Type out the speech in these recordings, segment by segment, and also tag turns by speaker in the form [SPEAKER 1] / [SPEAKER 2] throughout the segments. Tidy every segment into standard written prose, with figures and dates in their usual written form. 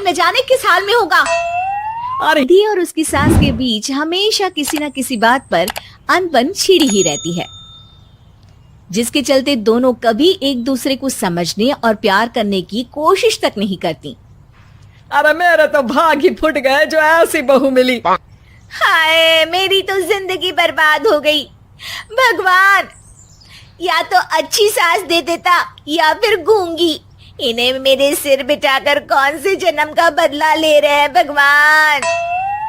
[SPEAKER 1] न जाने किस हाल में होगा।
[SPEAKER 2] अरे
[SPEAKER 1] दी और उसकी सास के बीच हमेशा किसी न किसी बात पर अनबन छिड़ी ही रहती है, जिसके चलते दोनों कभी एक दूसरे को समझने और प्यार करने की कोशिश तक नहीं करती।
[SPEAKER 2] अरे मेरे तो भाग ही फुट गए जो ऐसी बहू मिली।
[SPEAKER 1] हाय, मेरी तो जिंदगी बर्बाद हो गई। भगवान, या तो अच्छी सास दे देता या फिर गूंगी। इन्हें मेरे सिर बिठाकर कौन से जन्म का बदला ले रहे हैं भगवान।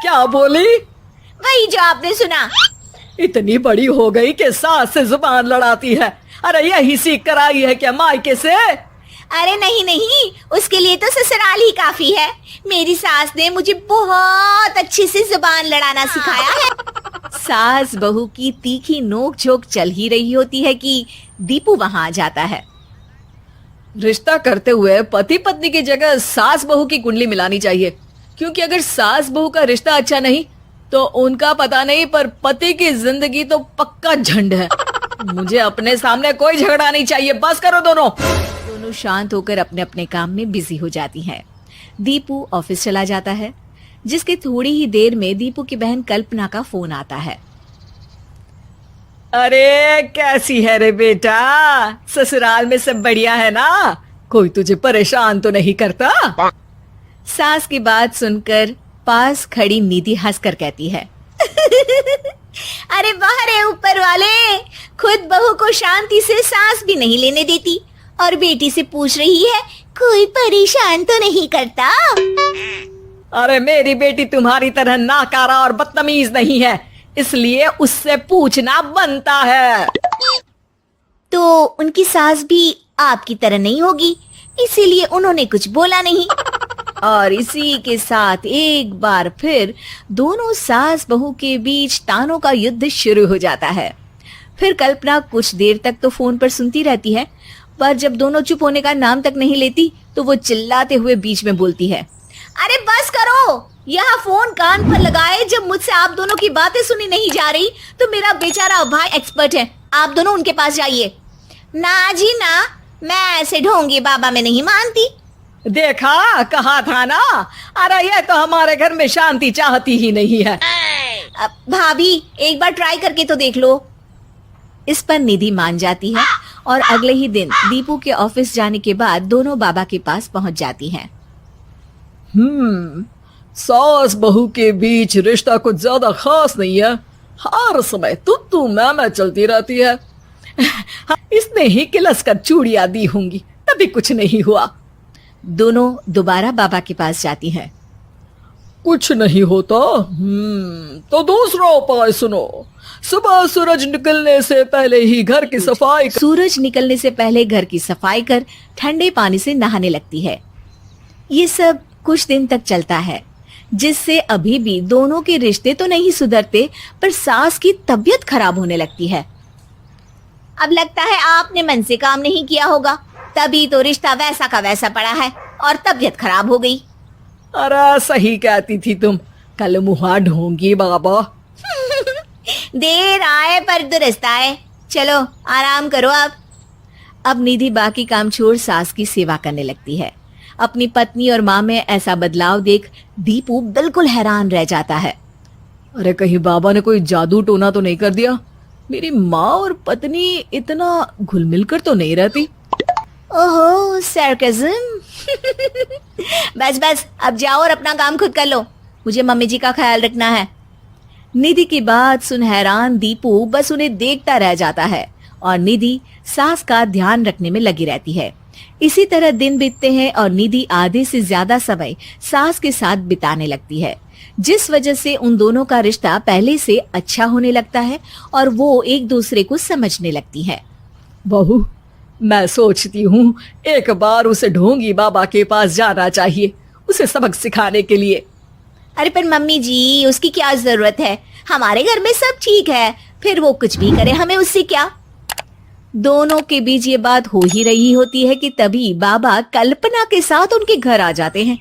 [SPEAKER 2] क्या बोली?
[SPEAKER 1] वही जो आपने सुना।
[SPEAKER 2] इतनी बड़ी हो गई कि सास से जुबान लड़ाती है। अरे यही सीख कर आई है क्या मायके से?
[SPEAKER 1] अरे नहीं नहीं, उसके लिए तो ससुराल ही काफी है। मेरी सास ने मुझे बहुत अच्छे से जुबान लड़ाना सिखाया है। सास बहू की तीखी नोक झोंक चल ही रही होती है कि दीपू वहां आ जाता है।
[SPEAKER 2] रिश्ता करते हुए पति पत्नी की जगह सास बहू की कुंडली मिलानी चाहिए, क्योंकि अगर सास बहू का रिश्ता अच्छा नहीं तो उनका पता नहीं, पर पति की जिंदगी तो पक्का झंड है। मुझे अपने सामने कोई झगड़ा नहीं चाहिए, बस करो दोनों।
[SPEAKER 1] दोनों शांत होकर अपने अपने काम में बिजी हो जाती हैं। दीपू ऑफिस चला जाता है, जिसके थोड़ी ही देर में दीपू की बहन कल्पना का फोन आता है।
[SPEAKER 2] अरे कैसी है रे बेटा? ससुराल में सब बढ़िया है ना? कोई तुझे परेशान तो नहीं करता?
[SPEAKER 1] सास की बात सुनकर पास खड़ी निधि हंसकर कहती है अरे वाह रे ऊपर वाले, खुद बहू को शांति से सांस भी नहीं लेने देती और बेटी से पूछ रही है कोई परेशान तो नहीं करता।
[SPEAKER 2] अरे मेरी बेटी तुम्हारी तरह नाकारा और बदतमीज नहीं है, इसलिए उससे पूछना बनता है।
[SPEAKER 1] तो उनकी सास भी आपकी तरह नहीं होगी, इसीलिए उन्होंने कुछ बोला नहीं। और इसी के साथ एक बार फिर दोनों सास बहू के बीच तानों का युद्ध शुरू हो जाता है। फिर कल्पना कुछ देर तक तो फोन पर सुनती रहती है, पर जब दोनों चुप होने का नाम तक नहीं लेती तो वो चिल्लाते हुए बीच में बोलती है, अरे बस करो, यहाँ फोन कान पर लगाए जब मुझसे आप दोनों की बातें सुनी नहीं जा रही तो मेरा बेचारा भाई एक्सपर्ट है, आप दोनों उनके पास जाइए। ना जी ना, मैं ऐसे ढोंगी बाबा में नहीं मानती।
[SPEAKER 2] देखा, कहा था ना। अरे ये तो हमारे घर में शांति चाहती ही नहीं है।
[SPEAKER 1] भाभी एक बार ट्राई करके तो देख लो। इस पर निधि मान जाती है और अगले ही दिन दीपू के ऑफिस जाने के बाद दोनों बाबा के पास पहुंच जाती हैं।
[SPEAKER 2] सास बहू के बीच रिश्ता कुछ ज्यादा खास नहीं है, हर समय तू मैं चलती रहती है। इसने ही किलस कर चूड़ियां दी होंगी, तभी कुछ नहीं हुआ।
[SPEAKER 1] दोनों दोबारा बाबा के पास जाती हैं।
[SPEAKER 2] कुछ नहीं होता। तो दूसरा उपाय सुनो। सुबह सूरज निकलने से पहले ही घर की सफाई
[SPEAKER 1] सूरज निकलने से पहले घर की सफाई कर ठंडे पानी से नहाने लगती है। ये सब कुछ दिन तक चलता है, जिससे अभी भी दोनों के रिश्ते तो नहीं सुधरते, पर सास की तबीयत खराब होने लगती है। अब लगता है आपने मन से काम नहीं किया होगा, तभी तो रिश्ता वैसा का वैसा पड़ा है और तबीयत खराब हो गई।
[SPEAKER 2] अरे सही कहती थी तुम, कल मुहा ढोंगी बाबा।
[SPEAKER 1] देर आए पर दुरुस्त आए, चलो आराम करो। अब निधि बाकी काम छोड़ सास की सेवा करने लगती है। अपनी पत्नी और माँ में ऐसा बदलाव देख दीपू बिल्कुल हैरान रह जाता है।
[SPEAKER 2] अरे कहीं बाबा ने कोई जादू टोना तो नहीं कर दिया? मेरी माँ और पत्नी इतना घुल मिल कर तो नहीं रहती।
[SPEAKER 1] ओहो, सरकाज़म। बस बस, अब जाओ और अपना काम खुद कर लो, मुझे मम्मी जी का ख्याल रखना है। निधि की बात सुन हैरान दीपू बस उन्हें देखता रह जाता है और निधि सास का ध्यान रखने में लगी रहती है। इसी तरह दिन बीतते हैं और निधि आधे से ज्यादा समय सास के साथ बिताने लगती है, जिस वजह से उन दोनों का रिश्ता पहले से अच्छा होने लगता है और वो एक दूसरे को समझने लगती है।
[SPEAKER 2] बहू, मैं सोचती हूँ एक बार उसे ढोंगी बाबा के पास जाना चाहिए, उसे सबक सिखाने के लिए।
[SPEAKER 1] अरे पर मम्मी जी, उसकी क्या जरूरत है, हमारे घर में सब ठीक है, फिर वो कुछ भी करे, हमें उससे क्या। दोनों के बीच ये बात हो ही रही होती है कि तभी बाबा कल्पना के साथ उनके घर आ जाते हैं।